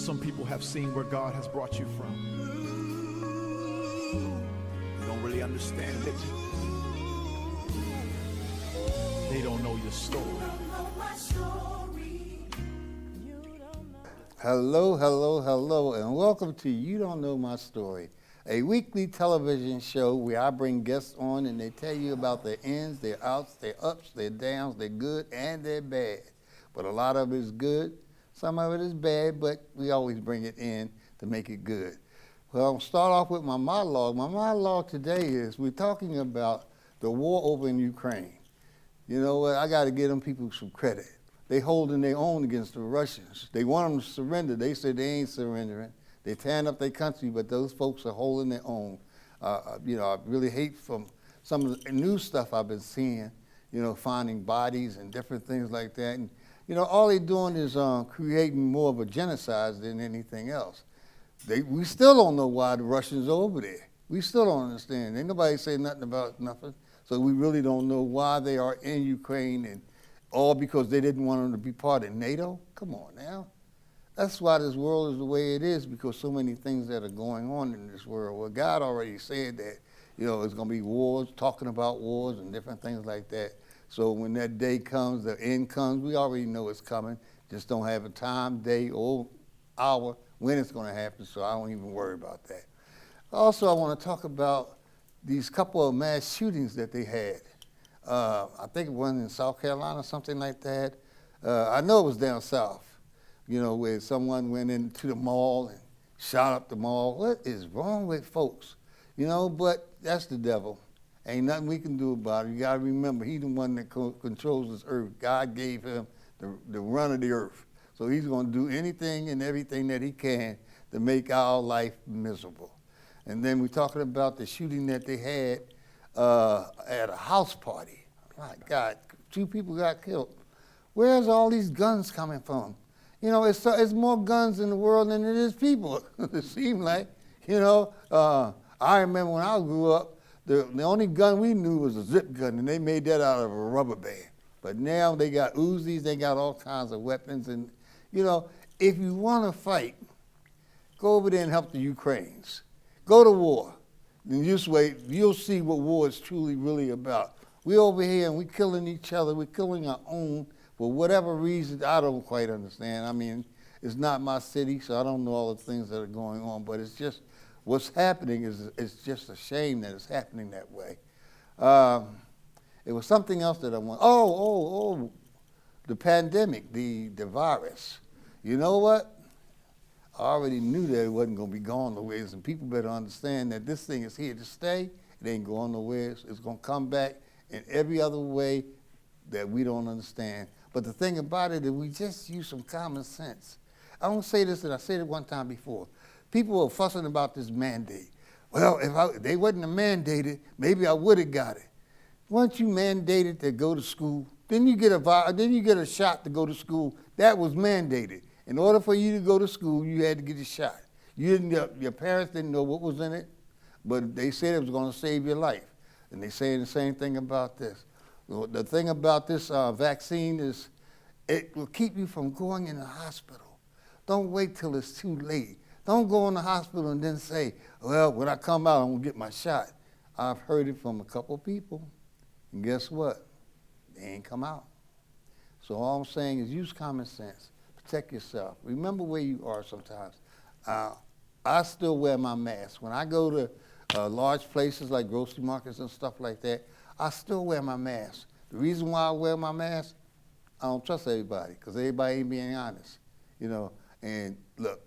Some people have seen where God has brought you from. You don't really understand it. They don't know your story. Hello, hello, hello, and welcome to You Don't Know My Story, a weekly television show where I bring guests on and they tell you about their ins, their outs, their ups, their downs, their good and their bad. But a lot of it is good, some of it is bad, but we always bring it in to make it good. Well, I'll start off with my monologue. My monologue today is we're talking about the war over in Ukraine. You know what, I got to give them people some credit. They holding their own against the Russians. They want them to surrender. They say they ain't surrendering. They tearing up their country, but those folks are holding their own. I really hate from some of the new stuff I've been seeing, finding bodies and different things like that. And, all they're doing is creating more of a genocide than anything else. We still don't know why the Russians are over there. We still don't understand. Ain't nobody say nothing about nothing. So we really don't know why they are in Ukraine, and all because they didn't want them to be part of NATO? Come on now. That's why this world is the way it is, because so many things that are going on in this world. Well, God already said that, it's going to be wars, talking about wars and different things like that. So when that day comes, the end comes, we already know it's coming. Just don't have a time, day, or hour when it's going to happen, so I don't even worry about that. Also, I want to talk about these couple of mass shootings that they had. I think one in South Carolina, something like that. I know it was down south, where someone went into the mall and shot up the mall. What is wrong with folks? But that's the devil. Ain't nothing we can do about it. You got to remember, he's the one that controls this earth. God gave him the run of the earth. So he's going to do anything and everything that he can to make our life miserable. And then we're talking about the shooting that they had at a house party. My God, 2 people got killed. Where's all these guns coming from? It's more guns in the world than it is people, it seems like. I remember when I grew up, the only gun we knew was a zip gun, and they made that out of a rubber band. But now they got Uzis, they got all kinds of weapons. And, if you want to fight, go over there and help the Ukrainians. Go to war. And this way, you'll see what war is truly, really about. We over here and we're killing each other. We're killing our own for whatever reason. I don't quite understand. I mean, it's not my city, so I don't know all the things that are going on. But it's just what's happening it's just a shame that it's happening that way. It was something else that I want. The pandemic, the virus. You know what? I already knew that it wasn't going to be gone nowhere, and people better understand that this thing is here to stay. It ain't going nowhere. It's going to come back in every other way that we don't understand. But the thing about it is we just use some common sense. I don't say this, and I said it one time before. People are fussing about this mandate. Well, if they wasn't mandated, maybe I would have got it. Once you mandated to go to school, then you get a shot to go to school. That was mandated. In order for you to go to school, you had to get a shot. Your parents didn't know what was in it, but they said it was going to save your life. And they're saying the same thing about this. The thing about this vaccine is it will keep you from going in the hospital. Don't wait till it's too late. Don't go in the hospital and then say, well, when I come out, I'm going to get my shot. I've heard it from a couple people, and guess what? They ain't come out. So all I'm saying is use common sense. Protect yourself. Remember where you are sometimes. I still wear my mask. When I go to large places like grocery markets and stuff like that, I still wear my mask. The reason why I wear my mask, I don't trust everybody, because everybody ain't being honest. And look,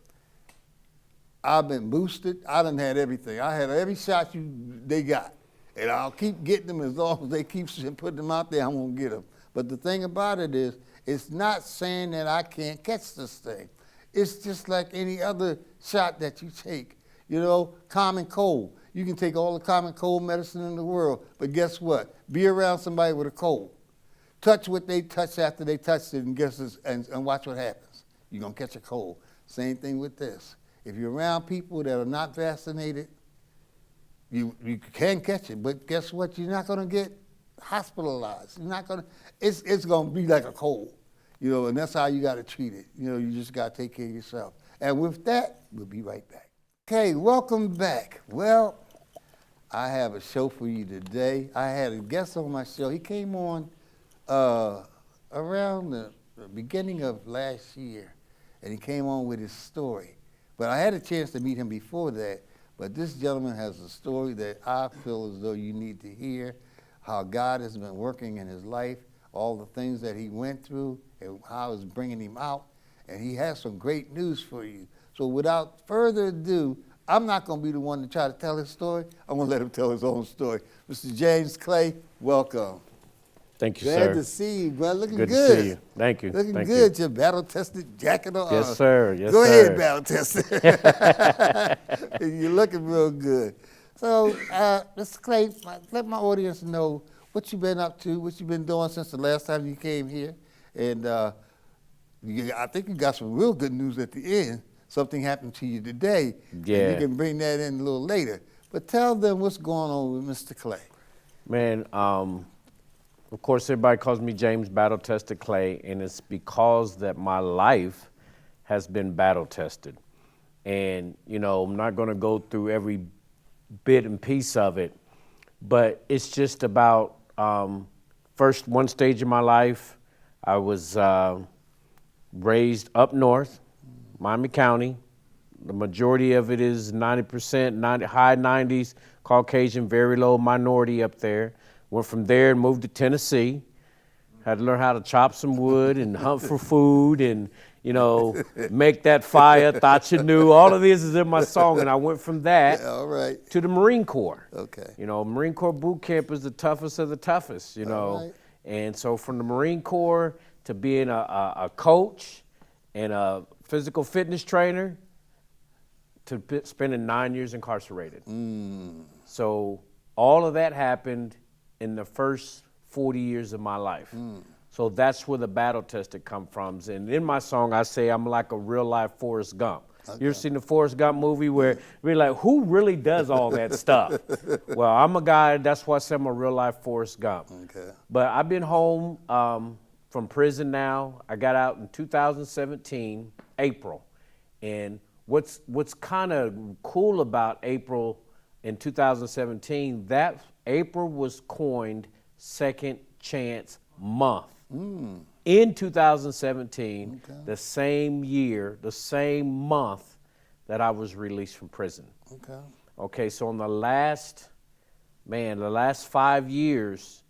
I've been boosted. I done had everything. I had every shot they got. And I'll keep getting them as long as they keep putting them out there, I'm going to get them. But the thing about it is, it's not saying that I can't catch this thing. It's just like any other shot that you take. Common cold. You can take all the common cold medicine in the world, but guess what? Be around somebody with a cold. Touch what they touched after they touched it, and watch what happens. You're going to catch a cold. Same thing with this. If you're around people that are not vaccinated, you can catch it, but guess what? You're not going to get hospitalized. You're not going to. It's going to be like a cold, and that's how you got to treat it. You just got to take care of yourself. And with that, we'll be right back. Okay, welcome back. Well, I have a show for you today. I had a guest on my show. He came on around the beginning of last year, and he came on with his story. But I had a chance to meet him before that. But this gentleman has a story that I feel as though you need to hear, how God has been working in his life, all the things that he went through, and how it's bringing him out. And he has some great news for you. So without further ado, I'm not going to be the one to try to tell his story. I'm going to let him tell his own story. Mr. James Clay, welcome. Thank you, Glad sir. to see you, brother. Looking Good good. to see you. Thank you. Looking Thank good. Your battle-tested jacket on. Yes, sir. Yes, Go sir. ahead, battle-tested. You're looking real good. So, Mr. Clay, let my audience know what you've been up to, what you've been doing since the last time you came here. And I think you got some real good news at the end. Something happened to you today. Yeah. And you can bring that in a little later. But tell them what's going on with Mr. Clay. Man, of course, everybody calls me James Battle Tested Clay, and it's because that my life has been battle tested. And, you know, I'm not going to go through every bit and piece of it, but it's just about first one stage of my life. I was raised up north, Miami County. The majority of it is 90%, high 90s, Caucasian, very low minority up there. Went from there and moved to Tennessee. Had to learn how to chop some wood and hunt for food and, you know, make that fire, thought you knew. All of this is in my song, and I went from that All right. to the Marine Corps. Okay. You know, Marine Corps boot camp is the toughest of the toughest, you know. right. And so from the Marine Corps to being a coach and a physical fitness trainer to spending 9 years incarcerated. So all of that happened in the first 40 years of my life. So that's where the battle tested come from. And in my song, I say I'm like a real life Forrest Gump. You ever seen the Forrest Gump movie where we're like, who really does all that stuff? Well, I'm a guy, that's why I say I'm a real life Forrest Gump. Okay. But I've been home from prison now. I got out in 2017, April. And what's kind of cool about April in 2017, that April was coined Second Chance Month. In 2017, the same year, the same month that I was released from prison. Okay. Okay, so in the last 5 years,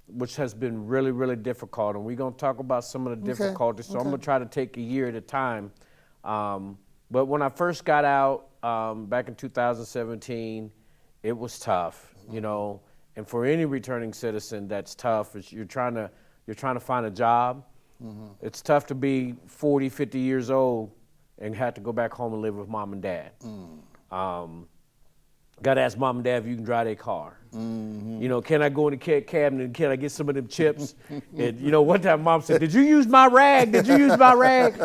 which has been really, really difficult, and we're going to talk about some of the difficulties, so I'm going to try to take a year at a time. But when I first got out back in 2017, it was tough, you know. And for any returning citizen, that's tough. You're trying to find a job. It's tough to be 40, 50 years old and have to go back home and live with mom and dad. Got to ask mom and dad if you can drive their car. You know, can I go in the cabinet and can I get some of them chips? And you know, one time mom said, "Did you use my rag? Did you use my rag?"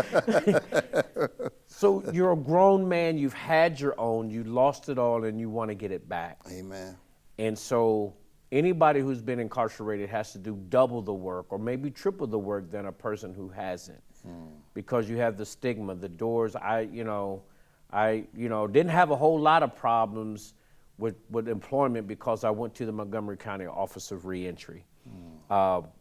So you're a grown man, you've had your own, you lost it all and you want to get it back. Amen. And so anybody who's been incarcerated has to do double the work or maybe triple the work than a person who hasn't. Because you have the stigma, the doors. I didn't have a whole lot of problems with employment because I went to the Montgomery County Office of Reentry,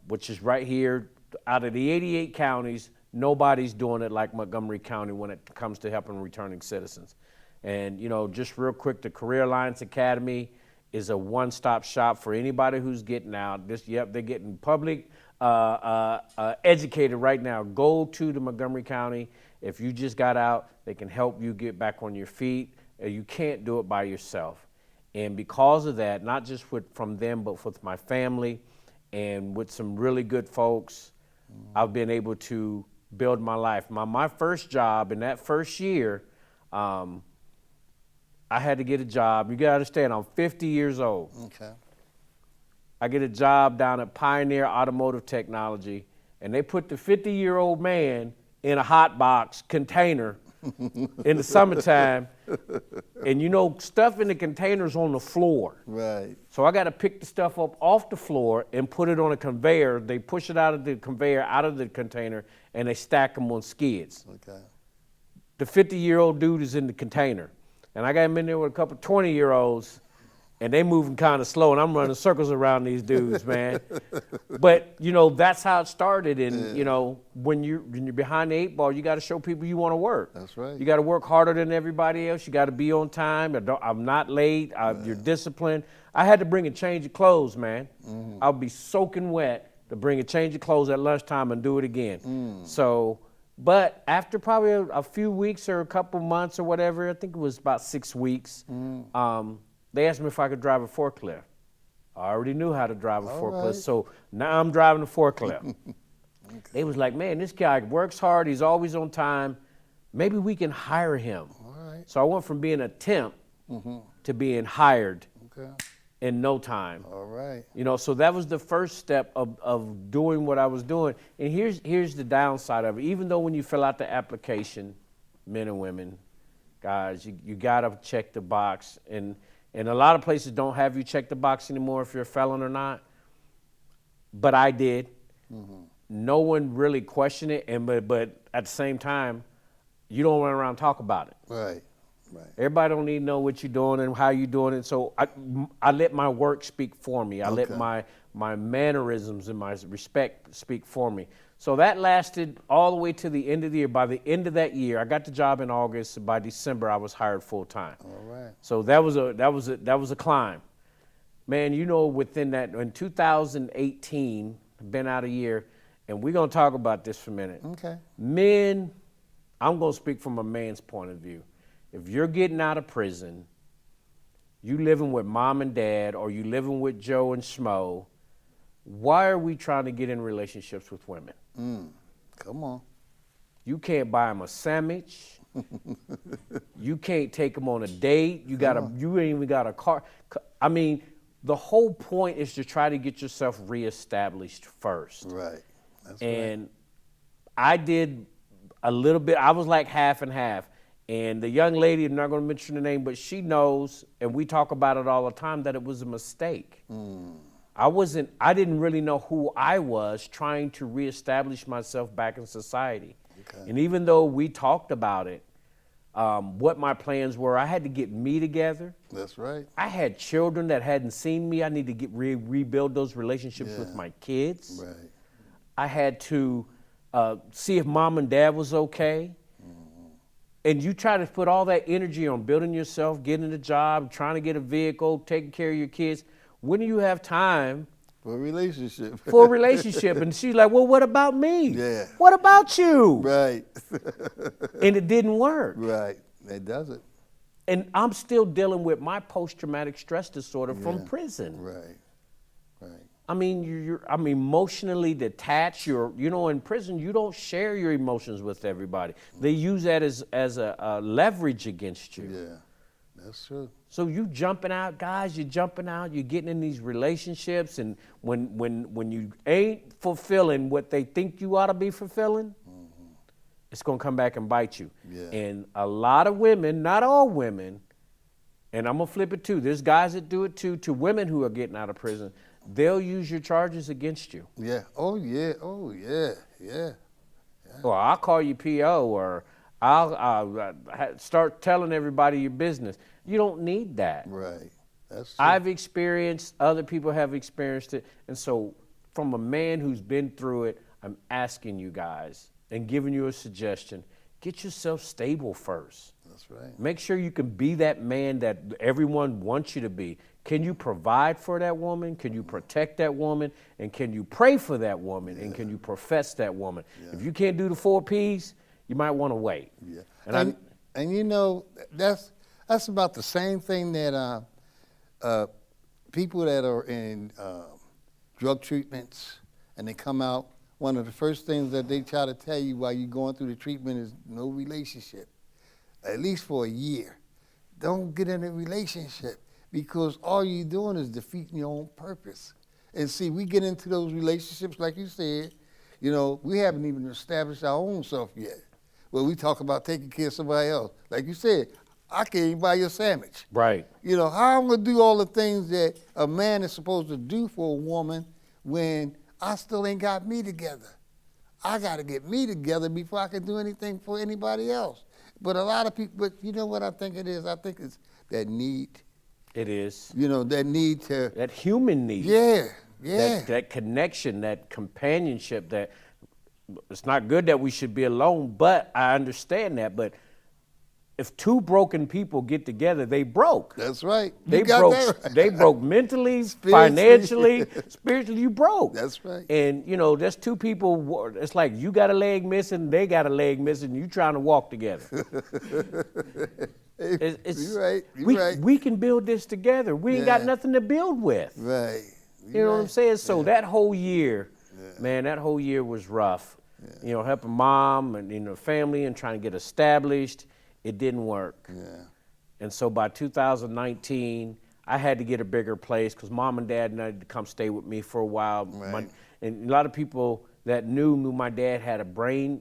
which is right here. Out of the 88 counties, nobody's doing it like Montgomery County when it comes to helping returning citizens. And, you know, just real quick, the Career Alliance Academy is a one-stop shop for anybody who's getting out. They're getting public educated right now. Go to the Montgomery County. If you just got out, they can help you get back on your feet. You can't do it by yourself. And because of that, not just from them, but with my family and with some really good folks, I've been able to build my life. My first job in that first year, I had to get a job. You gotta understand, I'm 50 years old. Okay. I get a job down at Pioneer Automotive Technology, and they put the 50-year-old man in a hot box container in the summertime, and you know, stuff in the containers on the floor. Right. So I got to pick the stuff up off the floor and put it on a conveyor. They push it out of the conveyor, out of the container, and they stack them on skids. Okay. the 50-year-old dude is in the container. And I got him in there with a couple 20-year-olds, and they moving kind of slow, and I'm running circles around these dudes, man. But, you know, that's how it started. And, you know, when you're behind the 8 ball, you got to show people you want to work. That's right. You got to work harder than everybody else. You got to be on time. I'm not late. You're disciplined. I had to bring a change of clothes, man. I'll be soaking wet to bring a change of clothes at lunchtime and do it again. So, but after probably a few weeks or a couple months or whatever, I think it was about 6 weeks, they asked me if I could drive a forklift. I already knew how to drive a forklift, right. so now I'm driving a forklift. They was like, man, this guy works hard. He's always on time. Maybe we can hire him. All right. So I went from being a temp to being hired Okay. in no time. All right. You know, so that was the first step of doing what I was doing. And here's the downside of it. Even though when you fill out the application, men and women, guys, you gotta check the box. And a lot of places don't have you check the box anymore if you're a felon or not. But I did. No one really questioned it. But at the same time, you don't run around and talk about it. Right. Right. Everybody don't need to know what you're doing and how you're doing it. So I let my work speak for me. I let my mannerisms and my respect speak for me. So that lasted all the way to the end of the year. By the end of that year, I got the job in August. By December, I was hired full time. All right. So that was a climb. Man, you know, within that, in 2018, been out a year, and we're gonna talk about this for a minute. Okay. Men, I'm gonna speak from a man's point of view. If you're getting out of prison, you living with mom and dad, or you living with Joe and Schmo, why are we trying to get in relationships with women? Come on. You can't buy them a sandwich. You can't take them on a date. You ain't even got a car. I mean, the whole point is to try to get yourself reestablished first. Right. That's And I did a little bit. I was like half and half. And the young lady, I'm not going to mention the name, but she knows, and we talk about it all the time, that it was a mistake. I didn't really know who I was trying to reestablish myself back in society. Okay. And even though we talked about it, what my plans were, I had to get me together. That's right. I had children that hadn't seen me. I need to rebuild those relationships with my kids. Right. I had to see if mom and dad was okay. And you try to put all that energy on building yourself, getting a job, trying to get a vehicle, taking care of your kids. When do you have time For a relationship. for a relationship? And she's like, well, what about me? Yeah. What about you? Right. And it didn't work. Right. It doesn't. And I'm still dealing with my post-traumatic stress disorder from prison. Right. Right. I mean, I'm emotionally detached. In prison, you don't share your emotions with everybody. They use that as a leverage against you. Yeah. That's true. So you jumping out, guys, you're jumping out, you're getting in these relationships, and when you ain't fulfilling what they think you ought to be fulfilling, it's gonna come back and bite you. Yeah. And a lot of women, not all women, and I'm gonna flip it too, there's guys that do it too, to women who are getting out of prison, they'll use your charges against you. Yeah. Oh, yeah. Oh, yeah. Yeah. Or I'll call you PO, or I'll start telling everybody your business. You don't need that. Right. That's true. I've experienced, other people have experienced it. And so from a man who's been through it, I'm asking you guys and giving you a suggestion, get yourself stable first. That's right. Make sure you can be that man that everyone wants you to be. Can you provide for that woman? Can you protect that woman? And can you pray for that woman? And can you profess that woman? If you can't do the 4 Ps, you might want to wait. Yeah. And you know, that's about the same thing that people that are in drug treatments and they come out, one of the first things that they try to tell you while you're going through the treatment is no relationship, at least for a year. Don't get in a relationship because all you're doing is defeating your own purpose. And see, we get into those relationships, like you said, you know, we haven't even established our own self yet. Well, we talk about taking care of somebody else. Like you said, I can't even buy you a sandwich. Right. You know, how I'm going to do all the things that a man is supposed to do for a woman when I still ain't got me together? I got to get me together before I can do anything for anybody else. But a lot of people, but you know what I think it is? I think it's that need, It is. you know, that need to, That human need. yeah, yeah. That connection, that companionship, that it's not good that we should be alone, but I understand that. But if two broken people get together, they broke. That's right. You They got broke. that right. They broke mentally, Spiritually. financially, spiritually. You broke. That's right. And you know, there's two people. It's like you got a leg missing, they got a leg missing. You trying to walk together. You're right. You're we, right. we can build this together. We ain't got Yeah. nothing to build with. Right. You know what I'm saying? So that whole year, man, that whole year was rough. You know, helping mom and family and trying to get established, it didn't work. Yeah. And so by 2019, I had to get a bigger place because mom and dad needed to come stay with me for a while. Right. And a lot of people that knew my dad had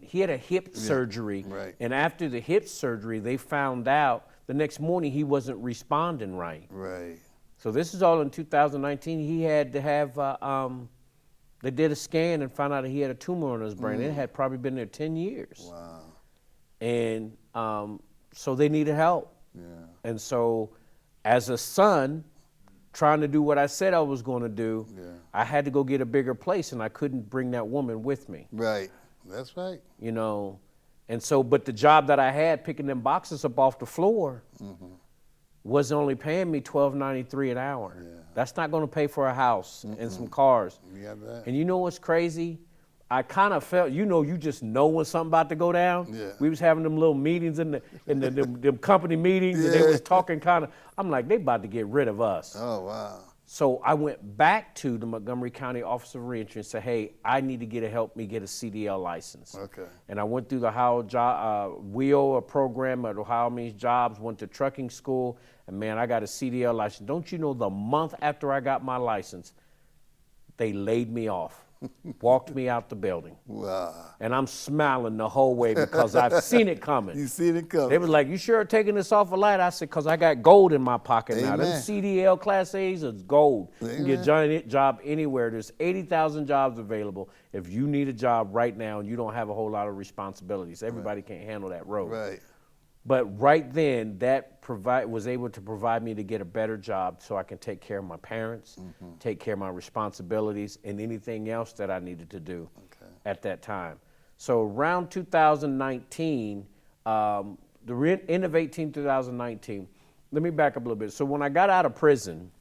he had a hip surgery. Right. And after the hip surgery, they found out the next morning he wasn't responding right. Right. So this is all in 2019. He had to have, they did a scan and found out that he had a tumor on his brain. It had probably been there 10 years. Wow. And so they needed help. Yeah. And so as a son, trying to do what I said I was going to do, I had to go get a bigger place, and I couldn't bring that woman with me. Right. That's right. You know, and so, but the job that I had picking them boxes up off the floor was only paying me $12.93 an hour. Yeah. That's not going to pay for a house and some cars. You got that? And you know what's crazy? I kind of felt, you just know when something about to go down. Yeah. We was having them little meetings in them company meetings, and they Yeah. was talking kind of. I'm like, they about to get rid of us. Oh, wow. So I went back to the Montgomery County Office of Reentry and said, hey, I need to help me get a CDL license. Okay. And I went through the WHEO program at Ohio Means Jobs, went to trucking school, and man, I got a CDL license. Don't you know the month after I got my license, they laid me off, walked me out the building. Wow. And I'm smiling the whole way because I've seen it coming. You see it coming. They was like, you sure taking this off a light? I said, because I got gold in my pocket now. Them Amen. CDL Class A's is gold. You can get a job anywhere. There's 80,000 jobs available. If you need a job right now and you don't have a whole lot of responsibilities, everybody can't handle that road. Right. But right then, that was able to provide me to get a better job so I can take care of my parents, take care of my responsibilities, and anything else that I needed to do at that time. So around 2019, the end of 2019, let me back up a little bit. So when I got out of prison,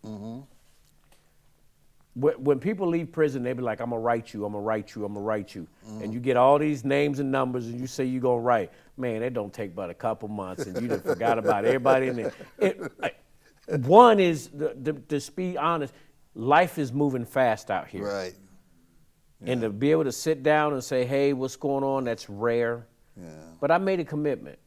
when people leave prison, they be like, I'm gonna write you, I'm gonna write you, I'm gonna write you. And you get all these names and numbers and you say you're gonna write. Man, it don't take but a couple months and you done forgot about everybody in there. One is, to be honest, life is moving fast out here. Right. And to be able to sit down and say, hey, what's going on, that's rare. Yeah. But I made a commitment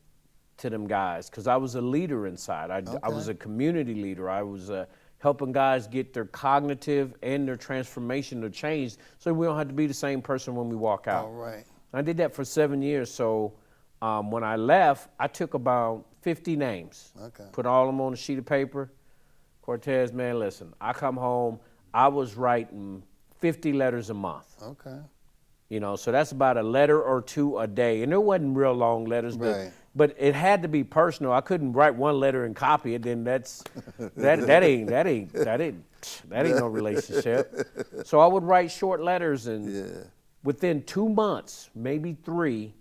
to them guys because I was a leader inside. I was a community leader. I was helping guys get their cognitive and their transformation to change so we don't have to be the same person when we walk out. All right. I did that for 7 years. So when I left, I took about 50 names, put all of them on a sheet of paper. Cortez, man, listen, I come home, I was writing 50 letters a month. Okay. You know, so that's about a letter or two a day. And it wasn't real long letters, but it had to be personal. I couldn't write one letter and copy it, then that ain't no relationship. So I would write short letters, and within 2 months, maybe 3,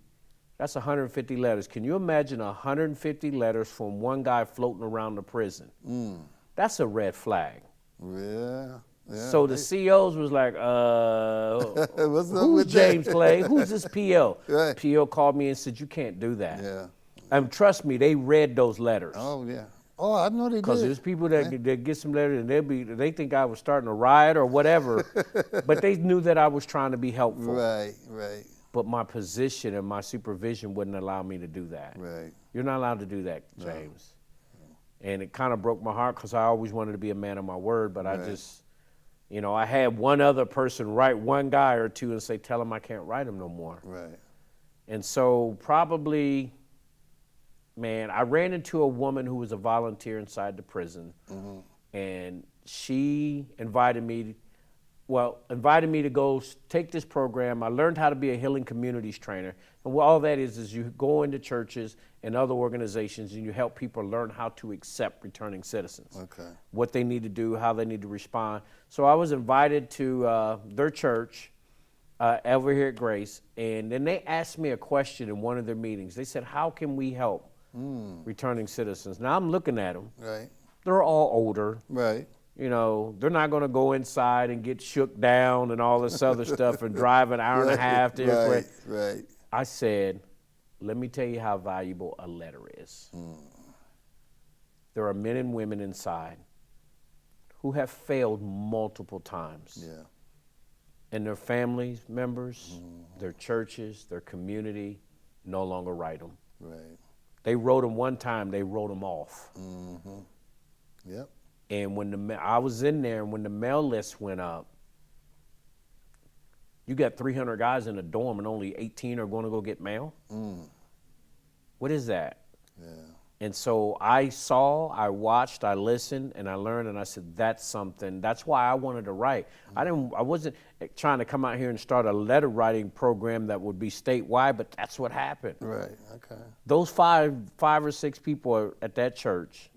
that's 150 letters. Can you imagine 150 letters from one guy floating around the prison? That's a red flag. Yeah. So the CEOs was like, What's up who's with James that? Clay? Who's this PO? Right. PO called me and said, you can't do that. Yeah. And trust me, they read those letters. Oh, yeah. Oh, I know they did. Because there's people that get some letters and they think I was starting a riot or whatever, but they knew that I was trying to be helpful. Right, right, But my position and my supervision wouldn't allow me to do that. right. You're not allowed to do that, James. And it kind of broke my heart because I always wanted to be a man of my word, but I just, I had one other person write one guy or two and say, tell him I can't write him no more. Right. And so probably, man, I ran into a woman who was a volunteer inside the prison, and she invited me invited me to go take this program. I learned how to be a healing communities trainer. And what all that is you go into churches and other organizations and you help people learn how to accept returning citizens. Okay. What they need to do, how they need to respond. So I was invited to their church over here at Grace, and then they asked me a question in one of their meetings. They said, how can we help returning citizens? Now I'm looking at them. Right. They're all older. Right. You know, they're not going to go inside and get shook down and all this other stuff and drive an hour and a half to Right. Right. I said, let me tell you how valuable a letter is. There are men and women inside who have failed multiple times. Yeah. And their families members, their churches, their community no longer write them. Right. They wrote them one time, they wrote them off. Yep. And when I was in there, and when the mail list went up, you got 300 guys in a dorm and only 18 are going to go get mail? What is that? Yeah. And so I saw, I watched, I listened, and I learned, and I said, that's something. That's why I wanted to write. I wasn't trying to come out here and start a letter writing program that would be statewide, but that's what happened. Right. Okay. Those five or six people at that church,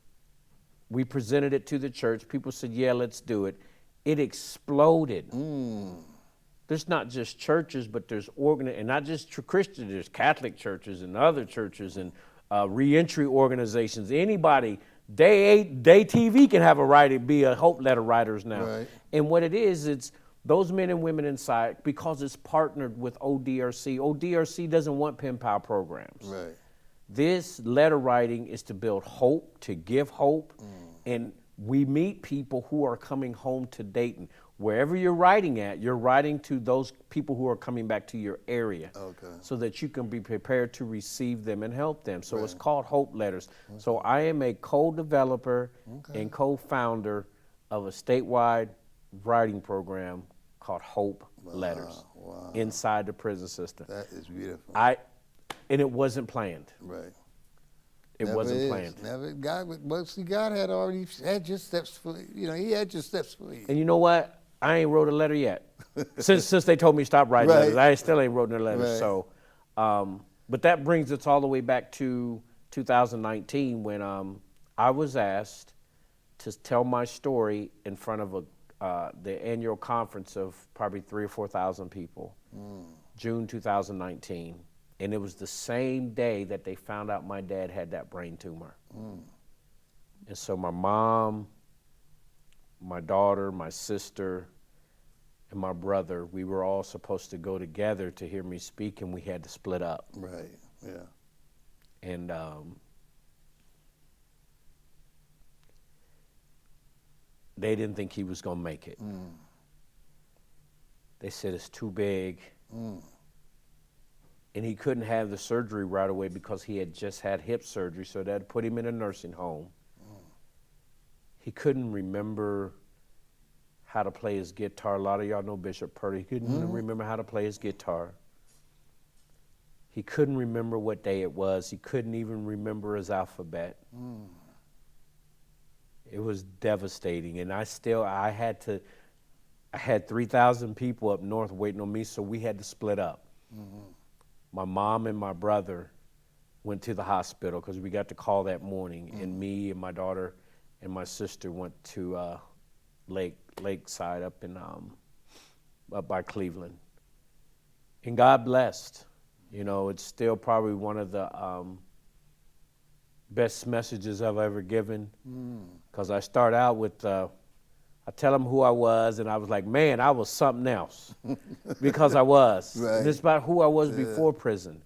we presented it to the church. People said, yeah, let's do it. It exploded. There's not just churches, but there's and not just Christian, there's Catholic churches and other churches and reentry organizations. Anybody, Day TV can have be a hope letter writers now. Right. And what it is, it's those men and women inside, because it's partnered with ODRC. ODRC doesn't want pen pal programs. Right. This letter writing is to build hope, to give hope, and we meet people who are coming home to Dayton. Wherever you're writing at, you're writing to those people who are coming back to your area. Okay. So that you can be prepared to receive them and help them. So it's called Hope Letters. So I am a co-developer and co-founder of a statewide writing program called Hope Letters inside the prison system. That is beautiful. And it wasn't planned. Right. It wasn't planned. Never. God had already had your steps for you. He had your steps for you. And you know what? I ain't wrote a letter yet. since they told me to stop writing letters, I still ain't wrote no letters. Right. So, but that brings us all the way back to 2019 when I was asked to tell my story in front of the annual conference of probably 3,000 or 4,000 people, June 2019. And it was the same day that they found out my dad had that brain tumor. And so my mom, my daughter, my sister, and my brother, we were all supposed to go together to hear me speak, and we had to split up. Right. Yeah. And they didn't think he was going to make it. They said it's too big. And he couldn't have the surgery right away because he had just had hip surgery, so that put him in a nursing home. He couldn't remember how to play his guitar. A lot of y'all know Bishop Purdy. He couldn't remember how to play his guitar. He couldn't remember what day it was. He couldn't even remember his alphabet. It was devastating, and I had 3,000 people up north waiting on me, so we had to split up. My mom and my brother went to the hospital because we got the call that morning, and me and my daughter and my sister went to Lakeside up by Cleveland. And God blessed. It's still probably one of the best messages I've ever given, because I start out with I tell them who I was, and I was like, man, I was something else, because I was. Right. And it's about who I was before prison.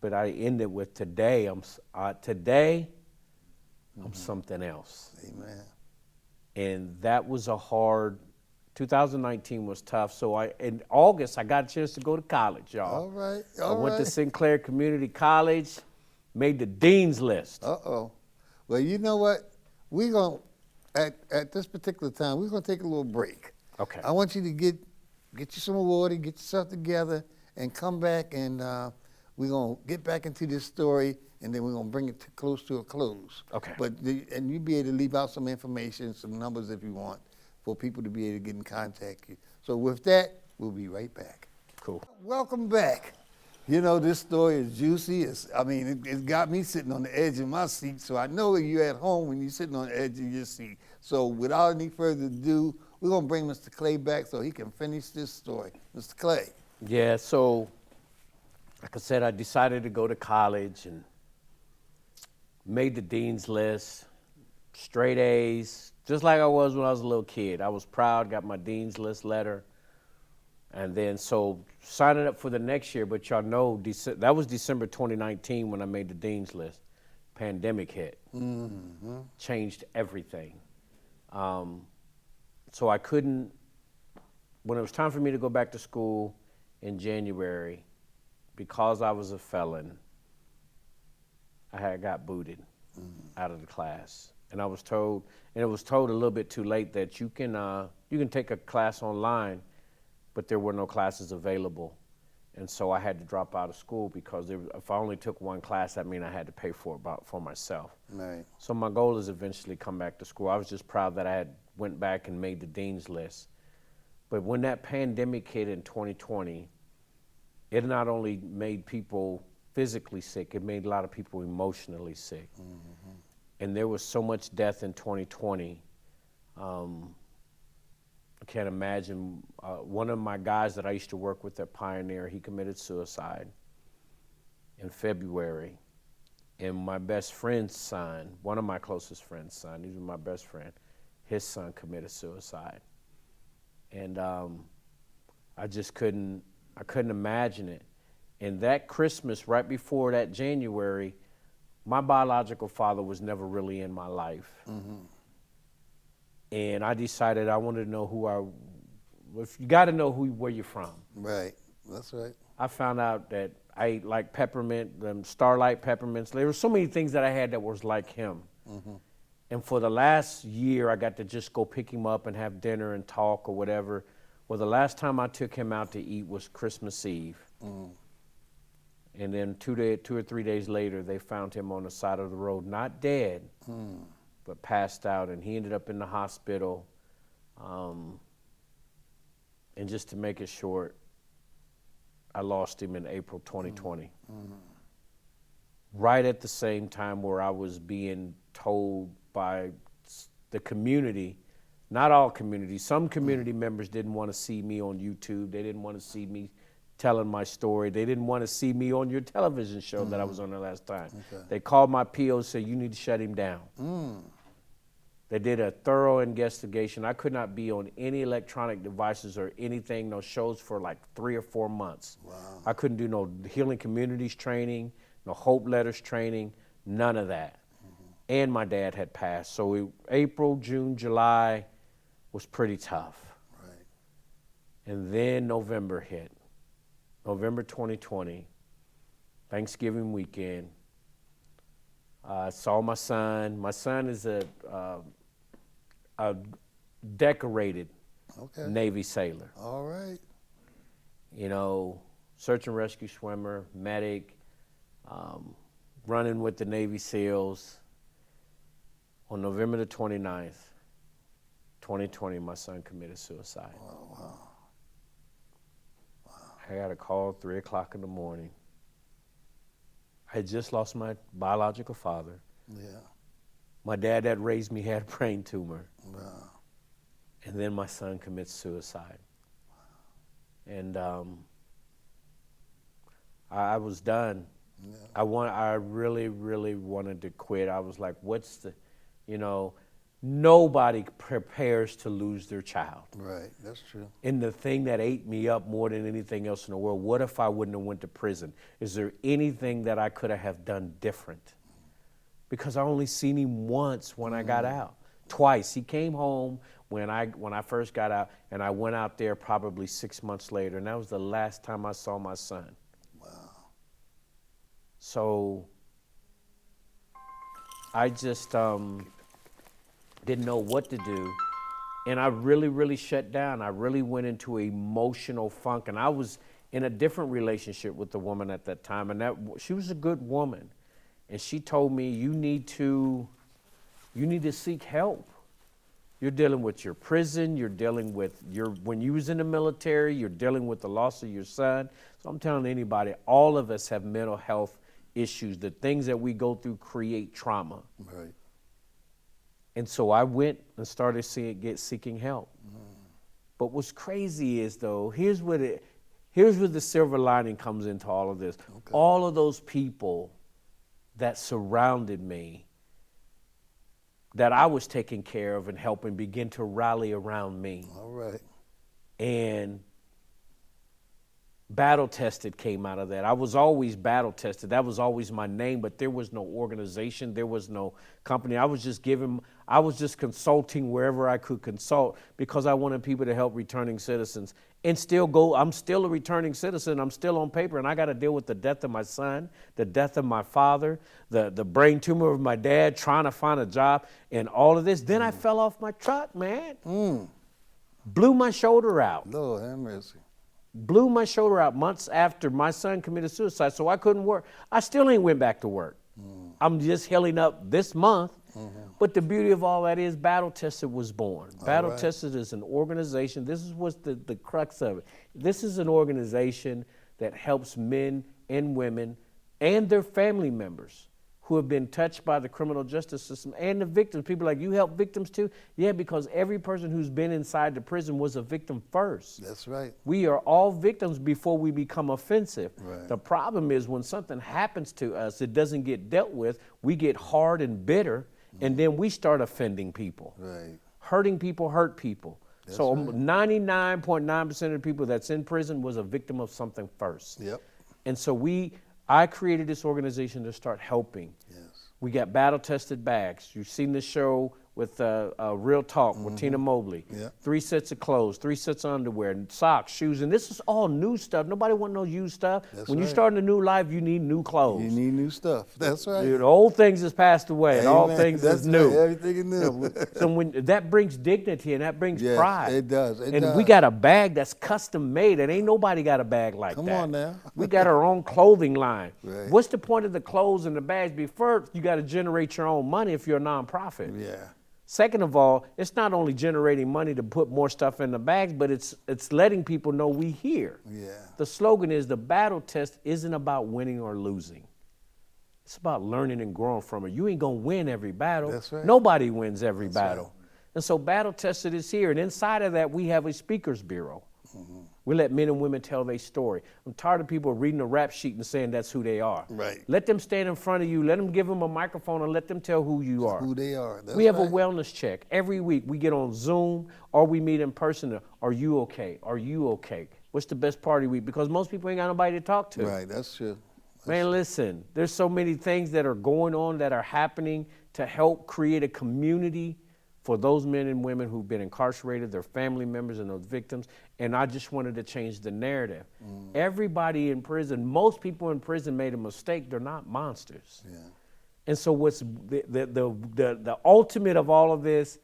But I ended with today. I'm something else. Amen. And that was 2019 was tough. So in August, I got a chance to go to college, y'all. All right. I went to Sinclair Community College, made the dean's list. Uh-oh. Well, you know what? We're going to, at this particular time, we're going to take a little break. Okay. I want you to get you some water, get yourself together, and come back, and we're going to get back into this story, and then we're going to bring it close to a close. Okay. And you'll be able to leave out some information, some numbers if you want. for people to be able to get in contact with you. So with that, we'll be right back. Cool. Welcome back. You know, this story is juicy. It got me sitting on the edge of my seat, so I know you're at home when you're sitting on the edge of your seat. So without any further ado, we're going to bring Mr. Clay back so he can finish this story. Mr. Clay. Yeah, so like I said, I decided to go to college and made the dean's list, straight A's, just like I was when I was a little kid. I was proud, got my dean's list letter. And then so signing up for the next year, but y'all know that was December 2019 when I made the dean's list. Pandemic hit, changed everything. So I couldn't, when it was time for me to go back to school in January, because I was a felon, I got booted out of the class. And I was told, and it was told a little bit too late that you can take a class online, but there were no classes available. And so I had to drop out of school because if I only took one class, that meant I had to pay for myself. Right. So my goal is eventually come back to school. I was just proud that I had went back and made the dean's list. But when that pandemic hit in 2020, it not only made people physically sick, it made a lot of people emotionally sick. And there was so much death in 2020. I can't imagine. One of my guys that I used to work with at Pioneer, he committed suicide in February. And my best friend's son, one of my closest friends' son, he was my best friend, his son committed suicide. And I just couldn't imagine it. And that Christmas, right before that January, my biological father was never really in my life. And I decided I wanted to know if you got to know where you're from. Right. That's right. I found out that I ate like peppermint, Starlight peppermints. There were so many things that I had that was like him. And for the last year, I got to just go pick him up and have dinner and talk or whatever. Well, the last time I took him out to eat was Christmas Eve. And then 2 or 3 days later, they found him on the side of the road, not dead, but passed out, and he ended up in the hospital. And just to make it short, I lost him in April 2020. Right at the same time where I was being told by the community, not all communities, some community members didn't want to see me on YouTube. They didn't want to see me telling my story. They didn't want to see me on your television show that I was on the last time. They called my PO and said, you need to shut him down. They did a thorough investigation. I could not be on any electronic devices or anything, no shows for like 3 or 4 months. Wow. I couldn't do no Healing Communities training, no Hope Letters training, none of that. And my dad had passed. So April, June, July was pretty tough. Right. And then November hit. November 2020, Thanksgiving weekend. I saw my son. My son is a decorated Navy sailor. All right. You know, search and rescue swimmer, medic, running with the Navy SEALs. On November the 29th, 2020, my son committed suicide. Wow. I got a call at 3 o'clock in the morning. I had just lost my biological father. Yeah. My dad that raised me had a brain tumor. Wow. And then my son commits suicide. And I was done. Yeah. I really, really wanted to quit. I was like, nobody prepares to lose their child. Right, that's true. And the thing that ate me up more than anything else in the world, what if I wouldn't have went to prison? Is there anything that I could have done different? Because I only seen him once when I got out. Twice. He came home when I first got out, and I went out there probably 6 months later, and that was the last time I saw my son. Wow. So I just didn't know what to do. And I really, really shut down. I really went into an emotional funk. And I was in a different relationship with the woman at that time. And she was a good woman. And she told me, you need to seek help. You're dealing with your prison. You're dealing with when you was in the military, you're dealing with the loss of your son. So I'm telling anybody, all of us have mental health issues. The things that we go through create trauma. Right. And so I went and started seeking help. But what's crazy is, though, here's where the silver lining comes into all of this. Okay. All of those people that surrounded me, that I was taking care of and helping, begin to rally around me. All right. And battle tested came out of that. I was always battle tested. That was always my name, but there was no organization. There was no company. I was just consulting wherever I could consult because I wanted people to help returning citizens and I'm still a returning citizen. I'm still on paper, and I got to deal with the death of my son, the death of my father, the brain tumor of my dad, trying to find a job, and all of this. Then I fell off my truck, man. Blew my shoulder out. Lord have mercy. Blew my shoulder out months after my son committed suicide, so I couldn't work. I still ain't went back to work. I'm just healing up this month. But the beauty of all that is Battle Tested was born. Battle Tested is an organization. This is what's the crux of it. This is an organization that helps men and women and their family members who have been touched by the criminal justice system and the victims. People like, you help victims too? Yeah, because every person who's been inside the prison was a victim first. That's right. We are all victims before we become offensive. Right. The problem is when something happens to us, it doesn't get dealt with, we get hard and bitter, and then we start offending people. Right. Hurting people hurt people. That's So right. 99.9% of the people that's in prison was a victim of something first. Yep. And so I created this organization to start helping. Yes. We got battle-tested bags. You've seen the show with Real Talk with Tina Mobley. Yeah. 3 sets of clothes, 3 sets of underwear, socks, shoes, and this is all new stuff. Nobody wants no used stuff. That's when you're right. starting a new life, you need new clothes. You need new stuff. That's right. The old things has passed away, and all Amen. things That's is new. right. Everything is new. So when that brings dignity and that brings Yes, pride. it does. It and does. we got a bag that's custom made, and ain't nobody got a bag like Come that. on now. We got our own clothing line. Right. What's the point of the clothes and the bags? First, you got to generate your own money if you're a nonprofit. Yeah. Second of all, it's not only generating money to put more stuff in the bags, but it's letting people know we here. Yeah. The slogan is the battle test isn't about winning or losing. It's about learning and growing from it. You ain't gonna win every battle. That's right. Nobody wins every That's battle. And so Battle Tested is here. And inside of that, we have a speakers bureau. We let men and women tell their story. I'm tired of people reading a rap sheet and saying that's who they are. Right. Let them stand in front of you. Let them give them a microphone and let them tell who you are. Who they are. That's We have right. a wellness check. Every week we get on Zoom or we meet in person. Are you okay? Are you okay? What's the best part of the week? Because most people ain't got nobody to talk to. Right. That's true. Man, listen, there's so many things that are going on that are happening to help create a community for those men and women who've been incarcerated, their family members and those victims. And I just wanted to change the narrative. Everybody in prison, most people in prison made a mistake. They're not monsters. Yeah. And so what's the ultimate of all of this,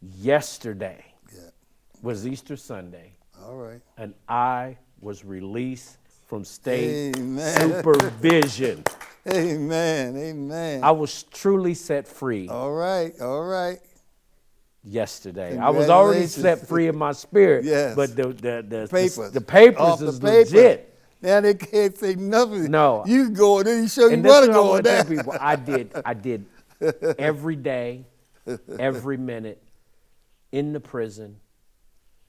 yesterday Yeah. was Easter Sunday, All right. and I was released from state Amen. supervision. Amen. Amen. I was truly set free All right. All right. yesterday. I was already Congratulations. set free in my spirit, Yes. but the Papers. the papers Off is the paper. legit. Now they can't say nothing. No. You go there, you show you And this want is to what I go want to there. tell people. I did every day, every minute in the prison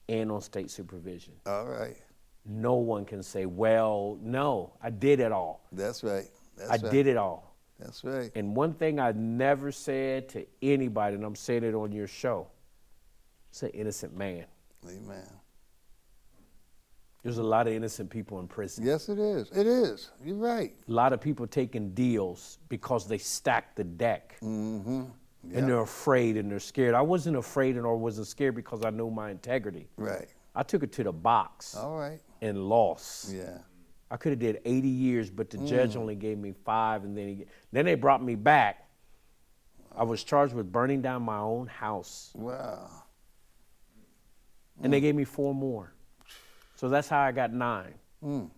and on state supervision. All right. No one can say, well, no, I did it all. That's right. That's I right. did it all. That's right. And one thing I never said to anybody, and I'm saying it on your show, it's an innocent man. Amen. There's a lot of innocent people in prison. Yes, it is. It is. You're right. A lot of people taking deals because they stacked the deck. Mm-hmm. And they're afraid and they're scared. I wasn't afraid or wasn't scared because I knew my integrity. Right. I took it to the box All right. and lost. Yeah. I could have did 80 years, but the judge only gave me 5, and then they brought me back. I was charged with burning down my own house, Wow. and they gave me 4 more. So that's how I got 9. Mm.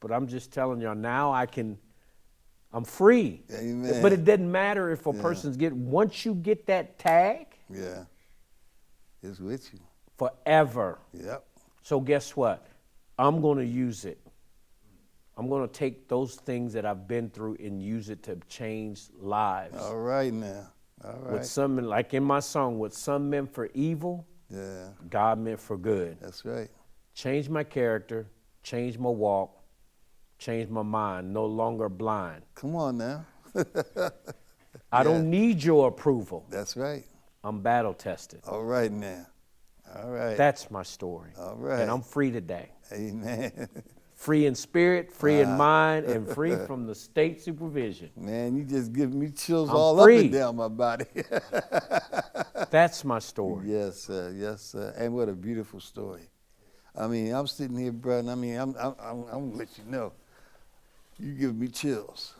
But I'm just telling y'all, now I'm free. Amen. But it doesn't matter if a person's once you get that tag, Yeah. It's with you. forever. Yep. So guess what? I'm going to use it. I'm going to take those things that I've been through and use it to change lives. All right now. All right. What some, like in my song, what some meant for evil, Yeah, God meant for good. that's right. Change my character, change my walk, change my mind, no longer blind. Come on now. I don't need your approval. That's right. I'm battle tested. All right now. All right. That's my story. All right. And I'm free today. Amen. Free in spirit, free in mind, and free from the state supervision. Man, you just give me chills I'm all up free. and down my body. That's my story. Yes, sir. Yes, sir. And what a beautiful story. I mean, I'm sitting here, brother. I mean, I'm gonna let you know. You give me chills.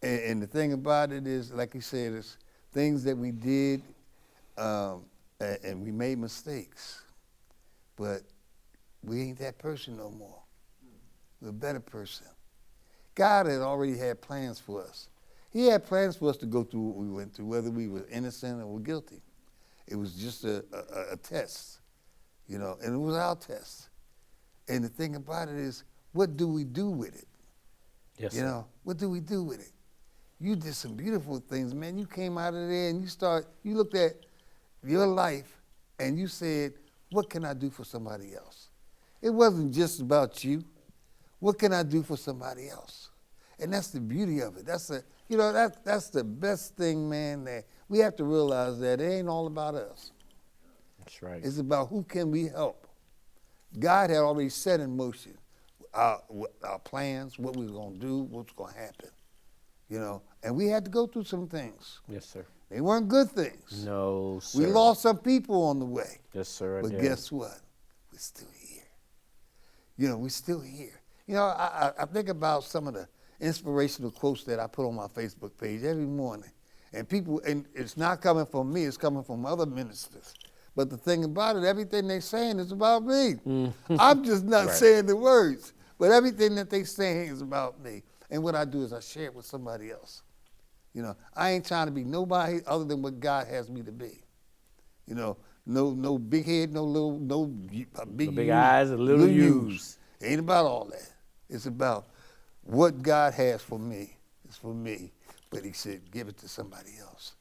And the thing about it is, like you said, it's things that we did, and we made mistakes, but we ain't that person no more. We're a better person. God had already had plans for us. He had plans for us to go through what we went through, whether we were innocent or were guilty. It was just a test, you know, and it was our test. And the thing about it is, what do we do with it? Yes, You sir. know, what do we do with it? You did some beautiful things, man. You came out of there and you looked at your life and you said, what can I do for somebody else? It wasn't just about you. What can I do for somebody else? And that's the beauty of it. That's the best thing, man, that we have to realize that it ain't all about us. That's right. It's about who can we help. God had already set in motion our plans, what we were going to do, what's going to happen. You know, and we had to go through some things. Yes, sir. They weren't good things. No, sir. We lost some people on the way. Yes, sir. I But did. guess what? We're still here. You know, we're still here. You know, I think about some of the inspirational quotes that I put on my Facebook page every morning. And it's not coming from me, it's coming from other ministers. But the thing about it, everything they're saying is about me. I'm just not Right. saying the words, but everything that they're saying is about me. And what I do is I share it with somebody else. You know, I ain't trying to be nobody other than what God has me to be. You know, no big head, no big big U's, eyes and little U's. It ain't about all that. It's about what God has for me. It's for me. But he said, give it to somebody else.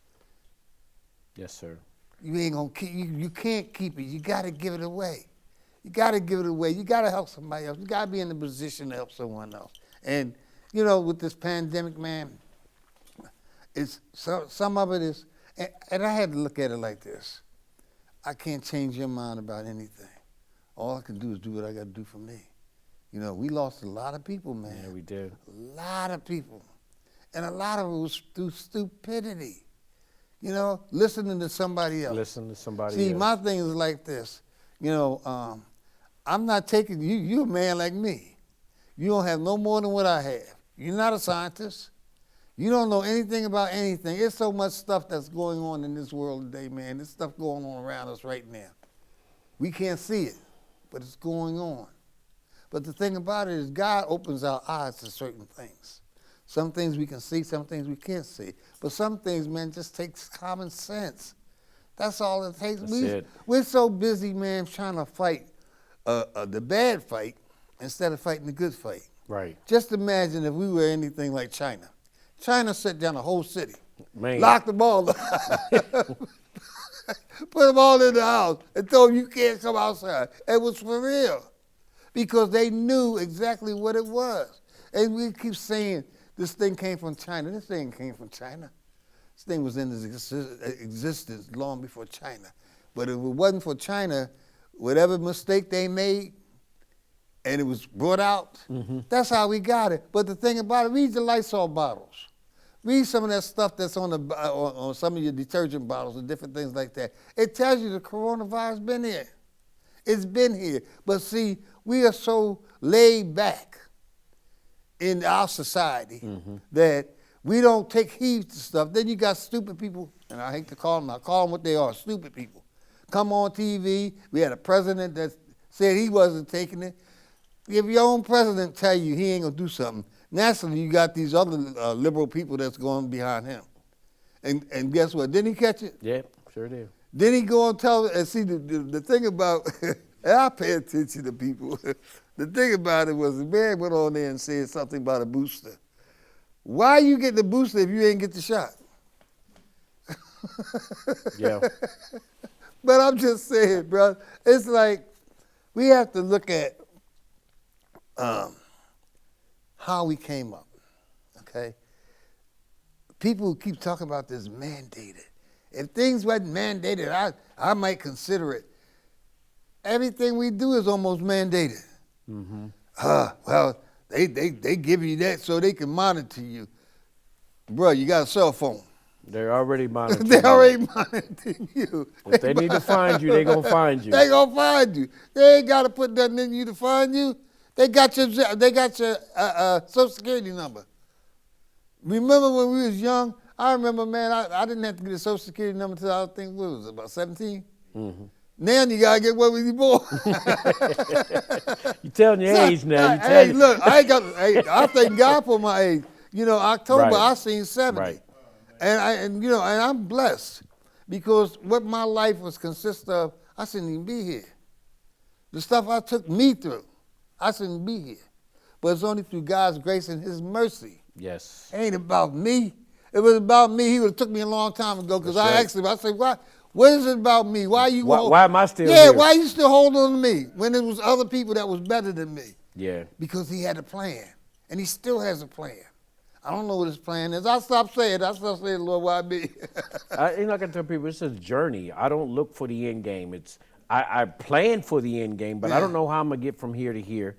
Yes, sir. You ain't gonna keep. You can't keep it. You got to give it away. You got to give it away. You got to help somebody else. You got to be in the position to help someone else. And you know, with this pandemic, man, it's some of it is. And I had to look at it like this. I can't change your mind about anything. All I can do is do what I got to do for me. You know, we lost a lot of people, man. Yeah, we did. A lot of people. And a lot of it was through stupidity. You know, listening to somebody else. Listen to somebody See, else. my thing is like this. You know, I'm not taking you. You're a man like me. You don't have no more than what I have. You're not a scientist. You don't know anything about anything. There's so much stuff that's going on in this world today, man. There's stuff going on around us right now. We can't see it, but it's going on. But the thing about it is God opens our eyes to certain things. Some things we can see, some things we can't see. But some things, man, just takes common sense. That's all it takes. That's it. We're so busy, man, trying to fight the bad fight instead of fighting the good fight. Right. Just imagine if we were anything like China. China shut down a whole city, Man. locked them all up, put them all in the house, and told them you can't come outside. It was for real, because they knew exactly what it was. And we keep saying this thing came from China. This thing came from China. This thing was in existence long before China. But if it wasn't for China, whatever mistake they made, and it was brought out, that's how we got it. But the thing about it, read the Lysol bottles. Read some of that stuff that's on some of your detergent bottles and different things like that. It tells you the coronavirus been here. It's been here. But see, we are so laid back in our society that we don't take heed to stuff. Then you got stupid people, and I hate to call them, I call them what they are, stupid people. Come on TV. We had a president that said he wasn't taking it. If your own president tell you he ain't gonna do something, naturally you got these other liberal people that's going behind him. And guess what? Didn't he catch it? Yeah, sure did. Then he go on tell, and see the thing about, and I pay attention to people. The thing about it was the man went on there and said something about a booster. Why you get the booster if you ain't get the shot? Yeah. But I'm just saying, bro, it's like we have to look at how we came up, okay? People keep talking about this mandated. If things wasn't mandated, I might consider it. Everything we do is almost mandated. Mm-hmm. Well, they give you that so they can monitor you. Bro, you got a cell phone. They're already monitoring. They you. already monitoring you. If they need to find you, they gonna find you. They gonna find you. They ain't gotta put nothing in you to find you. They got your Social Security number. Remember when we was young? I remember, man, I didn't have to get a Social Security number until I think, what was it, about 17? Mm-hmm. Now you gotta get one when you born. You telling your age now. You Hey, telling look, I thank God for my age. You know, October Right. I seen 70. Right. And I'm blessed because what my life was consist of, I shouldn't even be here. The stuff I took me through, I shouldn't be here. But it's only through God's grace and His mercy. Yes. It ain't about me. If it was about me, He would have took me a long time ago. Because That's I right. asked Him, I said, what is it about me? Why you? Why am I still Yeah, here? why you still holding on to me when there was other people that was better than me? Yeah. Because He had a plan, and He still has a plan. I don't know what His plan is. I stop saying, Lord, why me? And like I tell people, it's a journey. I don't look for the end game. I plan for the end game, but I don't know how I'm gonna get from here to here.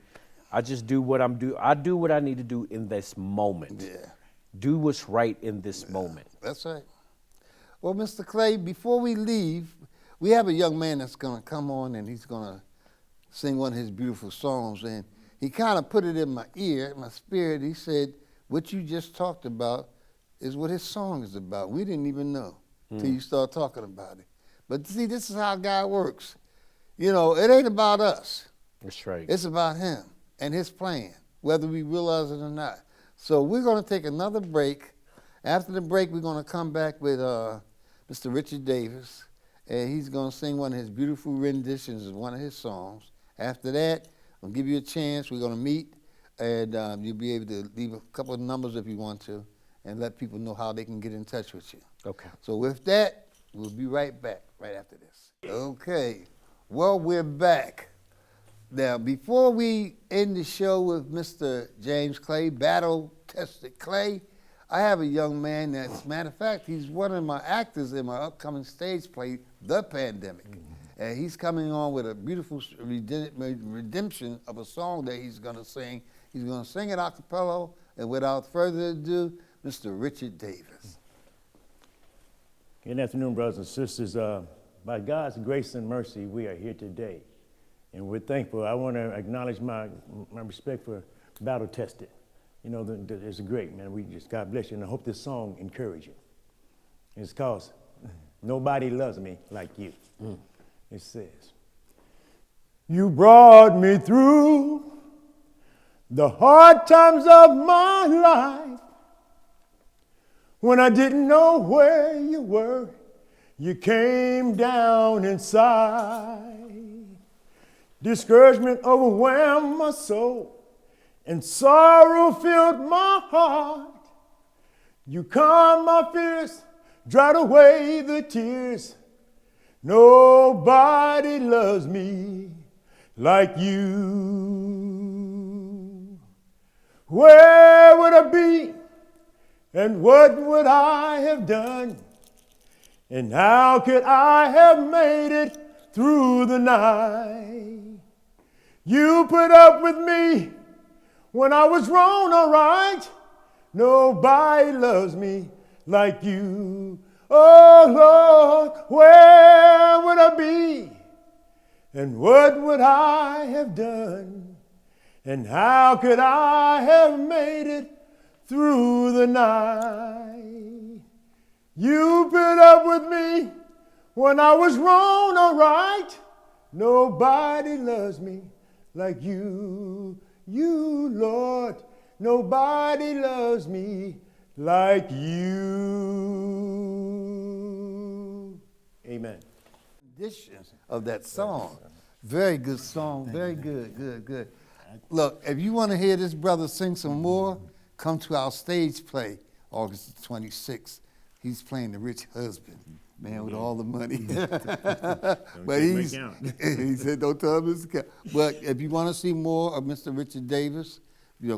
I just do what I do what I need to do in this moment. Yeah. Do what's right in this moment. That's right. Well, Mr. Clay, before we leave, we have a young man that's going to come on and he's going to sing one of his beautiful songs. And he kind of put it in my ear, my spirit. He said, what you just talked about is what his song is about. We didn't even know till you start talking about it. But see, this is how God works. You know, it ain't about us. That's right. It's about Him and His plan, whether we realize it or not. So we're going to take another break. After the break, we're going to come back with Mr. Richard Davis, and he's going to sing one of his beautiful renditions of one of his songs. After that, I'll give you a chance. We're going to meet, and you'll be able to leave a couple of numbers if you want to, and let people know how they can get in touch with you. Okay. So with that, we'll be right back right after this. Okay. Well, we're back. Now, before we end the show with Mr. James Clay, battle-tested Clay, I have a young man that's, matter of fact, he's one of my actors in my upcoming stage play, The Pandemic. And he's coming on with a beautiful redemption of a song that he's going to sing. He's going to sing it a cappella, and without further ado, Mr. Richard Davis. Good afternoon, brothers and sisters. By God's grace and mercy, we are here today, and we're thankful. I want to acknowledge my respect for Battle Tested. You know, it's great, man. God bless you, and I hope this song encourages you. It's called Nobody Loves Me Like You. It says, you brought me through the hard times of my life when I didn't know where you were. You came down inside. Discouragement overwhelmed my soul, and sorrow filled my heart. You calmed my fears, dried away the tears. Nobody loves me like you. Where would I be, and what would I have done? And how could I have made it through the night? You put up with me when I was wrong, all right. Nobody loves me like you. Oh, Lord, where would I be? And what would I have done? And how could I have made it through the night? You put up with me when I was wrong, all right. Nobody loves me like you. You, Lord, nobody loves me like you. Amen. rendition of that song. Very good song. Very good, good. Look, if you want to hear this brother sing some more, come to our stage play August the 26th. He's playing the rich husband, man with all the money. But he said, don't tell him this account. But if you want to see more of Mr. Richard Davis,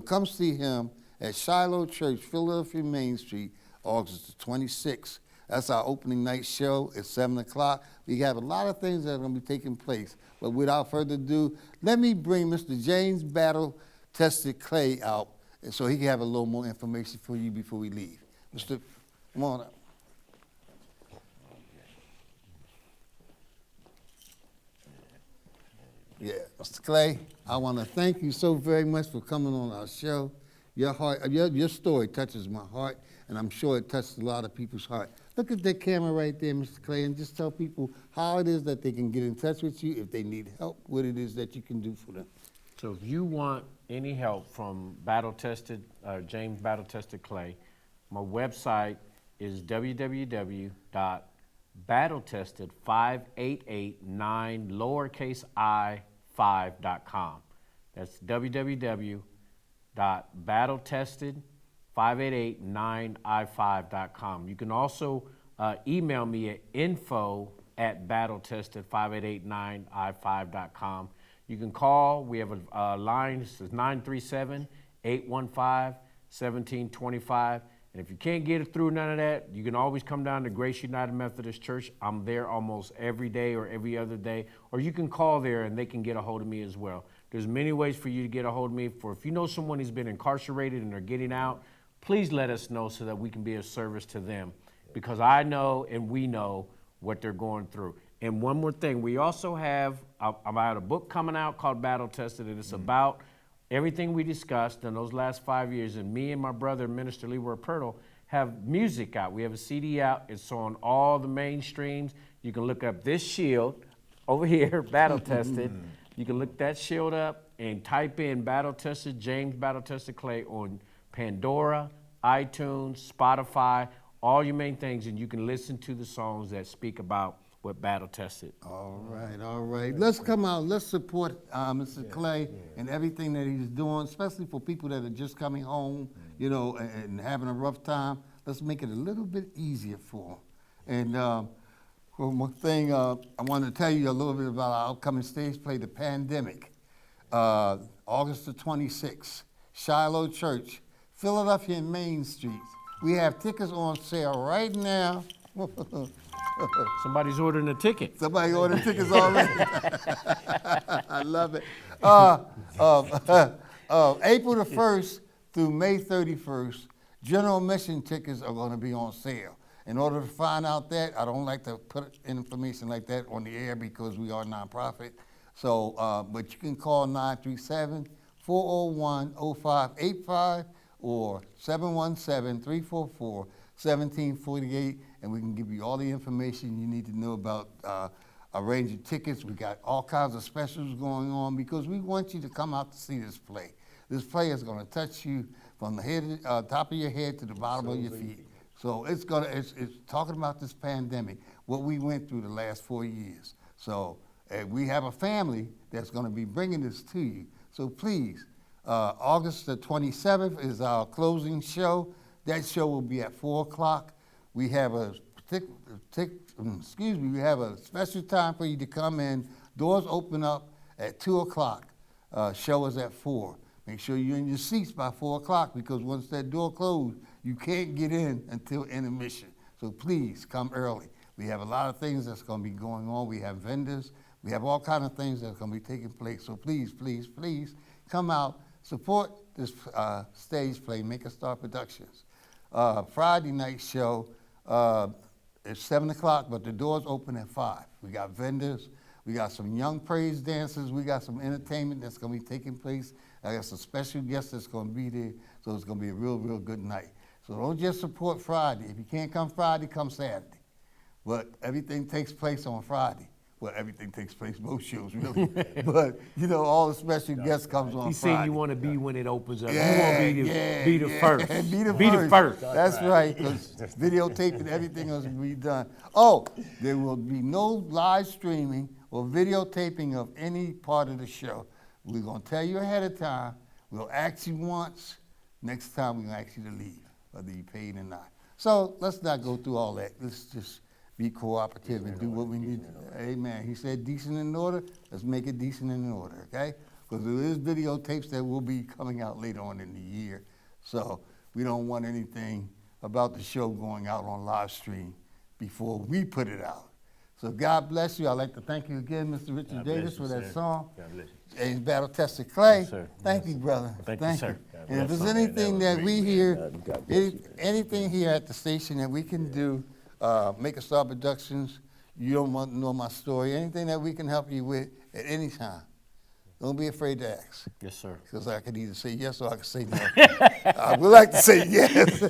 come see him at Shiloh Church, Philadelphia Main Street, August the 26th. That's our opening night show at 7 o'clock. We have a lot of things that are going to be taking place. But without further ado, let me bring Mr. James Battle Tested Clay out so he can have a little more information for you before we leave. Mr. Come on up. Yeah, Mr. Clay, I want to thank you so very much for coming on our show. Your story touches my heart, and I'm sure it touches a lot of people's heart. Look at that camera right there, Mr. Clay, and just tell people how it is that they can get in touch with you if they need help, what it is that you can do for them. So if you want any help from James Battle Tested Clay, my website is www.battletested5889 That's www.battletested5889i5.com. You can also email me at info@battletested5889i5.com. You can call. We have a line. This is 937-815-1725. And if you can't get it through none of that, you can always come down to Grace United Methodist Church. I'm there almost every day or every other day. Or you can call there and they can get a hold of me as well. There's many ways for you to get a hold of me. If you know someone who's been incarcerated and they're getting out, please let us know so that we can be of service to them. Because I know and we know what they're going through. And one more thing, we also have about a book coming out called Battle Tested, and it's about everything we discussed in those last 5 years. And me and my brother, Minister Leroy Pirtle, have music out. We have a CD out. It's on all the mainstreams. You can look up this shield over here, Battle Tested. You can look that shield up and type in Battle Tested, James Battle Tested Clay on Pandora, iTunes, Spotify, all your main things, and you can listen to the songs that speak about what Battle Tested. All right. Let's come out. Let's support Mr. Clay and everything that he's doing, especially for people that are just coming home, and having a rough time. Let's make it a little bit easier for them. And one more thing, I want to tell you a little bit about our upcoming stage play, The Pandemic. August the 26th, Shiloh Church, Philadelphia Main Street. We have tickets on sale right now. Somebody's ordering a ticket. Somebody ordered tickets already. I love it. April the 1st through May 31st, general admission tickets are going to be on sale. In order to find out that, I don't like to put information like that on the air because we are a nonprofit. So, but you can call 937-401-0585 or 717-344-1748, and we can give you all the information you need to know about arranging tickets. We got all kinds of specials going on because we want you to come out to see this play. This play is going to touch you from the head, top of your head to the bottom of your feet. So it's talking about this pandemic, what we went through the last 4 years. So we have a family that's going to be bringing this to you. So please, August the 27th is our closing show. That show will be at 4 o'clock. We have a we have a special time for you to come in. Doors open up at 2 o'clock. Show is at 4. Make sure you're in your seats by 4 o'clock because once that door closed, you can't get in until intermission. So please come early. We have a lot of things that's going to be going on. We have vendors. We have all kinds of things that's going to be taking place. So please, please, please come out, support this stage play, Make a Star Productions. Friday night show is 7 o'clock, but the doors open at 5. We got vendors. We got some young praise dancers. We got some entertainment that's going to be taking place. I got some special guests that's going to be there. So it's going to be a real, real good night. So don't just support Friday. If you can't come Friday, come Saturday. But everything takes place on Friday. Well, everything takes place, both shows really. But, you know, all the special guests comes on He's Friday. saying you want to be when it opens up. Yeah, you want to be the first. Be the first. That's right, because videotaping, everything else will be done. Oh, there will be no live streaming or videotaping of any part of the show. We're going to tell you ahead of time. We'll ask you once. Next time, we're going to ask you to leave, whether you paid or not. So let's not go through all that. Let's just be cooperative and do what we need. Amen. He said decent and in order. Let's make it decent and in order, okay? Because there is videotapes that will be coming out later on in the year. So we don't want anything about the show going out on live stream before we put it out. So God bless you. I'd like to thank you again, Mr. Richard Davis, for that song. God bless you. James Battle Tested Clay. Yes, sir. Thank you, brother. Thank you, sir. And if bless there's you. anything that we hear, anything here at the station that we can do, Make a Star Productions, you don't want to know my story, anything that we can help you with at any time, don't be afraid to ask. Yes, sir. Because I could either say yes or I could say no. I would like to say yes.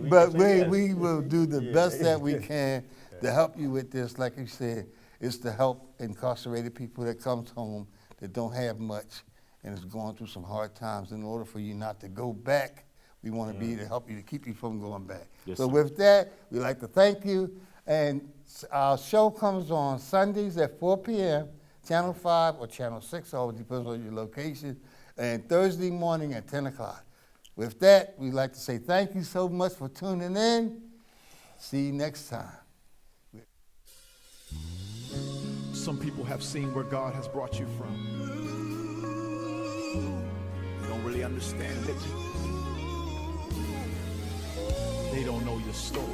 But we will do the best that we can to help you with this. Like you said, it's to help incarcerated people that comes home that don't have much and is going through some hard times. In order for you not to go back, we want to be to help you to keep you from going back. Yes, so sir. with that, we'd like to thank you. And our show comes on Sundays at 4 p.m., Channel 5 or Channel 6, always depends on your location, and Thursday morning at 10 o'clock. With that, we'd like to say thank you so much for tuning in. See you next time. Some people have seen where God has brought you from. You don't really understand it. They don't know your story.